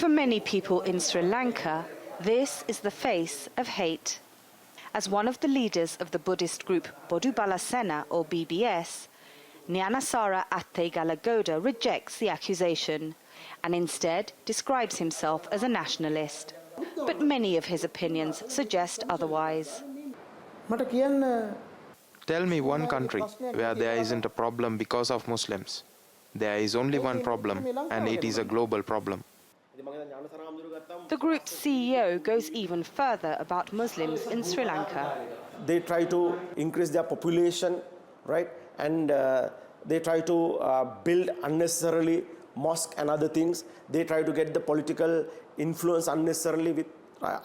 For many people in Sri Lanka, this is the face of hate. As one of the leaders of the Buddhist group Bodu Bala Sena, or BBS, Gnanasara Aththe Galagoda rejects the accusation and instead describes himself as a nationalist. But many of his opinions suggest otherwise. Tell me one country where there isn't a problem because of Muslims. There is only one problem, and it is a global problem. The group's CEO goes even further about Muslims in Sri Lanka. They try to increase their population, right? And they try to build unnecessarily mosques and other things. They try to get the political influence unnecessarily with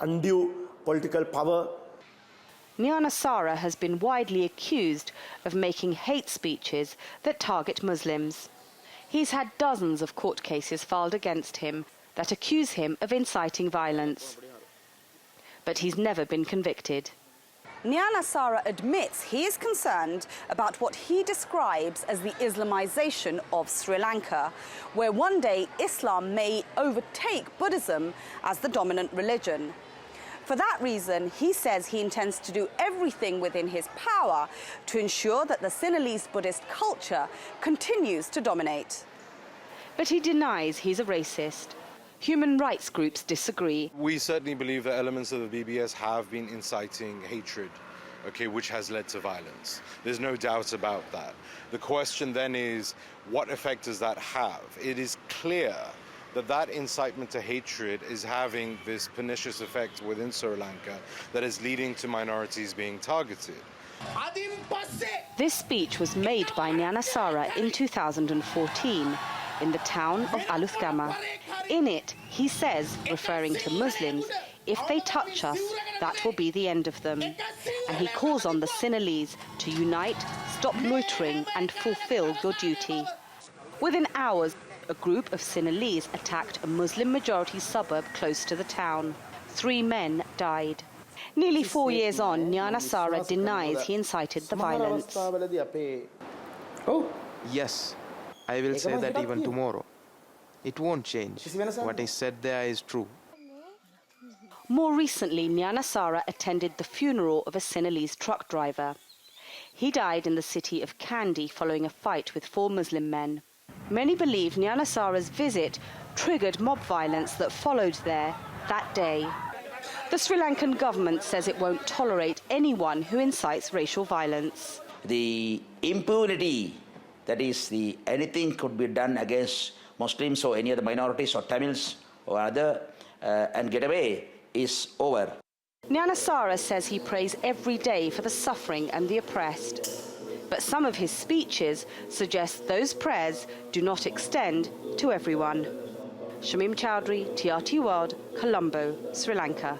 undue political power. Gnanasara has been widely accused of making hate speeches that target Muslims. He's had dozens of court cases filed against him that accuse him of inciting violence. But he's never been convicted. Gnanasara admits he is concerned about what he describes as the Islamization of Sri Lanka, where one day Islam may overtake Buddhism as the dominant religion. For that reason, he says he intends to do everything within his power to ensure that the Sinhalese Buddhist culture continues to dominate. But he denies he's a racist. Human rights groups disagree. We certainly believe that elements of the BBS have been inciting hatred, which has led to violence. There's no doubt about that. The question then is, what effect does that have? It is clear that that incitement to hatred is having this pernicious effect within Sri Lanka that is leading to minorities being targeted. This speech was made by Gnanasara in 2014 in the town of Aththe. In it, he says, referring to Muslims, if they touch us, that will be the end of them. And he calls on the Sinhalese to unite, stop loitering and fulfill your duty. Within hours, a group of Sinhalese attacked a Muslim-majority suburb close to the town. 3 men died. Nearly 4 years on, Gnanasara denies he incited the violence. Yes, I will say that even tomorrow. It won't change. What is said there is true. More recently, Gnanasara attended the funeral of a Sinhalese truck driver. He died in the city of Kandy following a fight with 4 Muslim men. Many believe Gnanasara's visit triggered mob violence that followed there that day. The Sri Lankan government says it won't tolerate anyone who incites racial violence. The impunity, that is, anything could be done against Muslims or any other minorities or Tamils or other and get away, is over. Gnanasara says he prays every day for the suffering and the oppressed. But some of his speeches suggest those prayers do not extend to everyone. Shamim Chowdhury, TRT World, Colombo, Sri Lanka.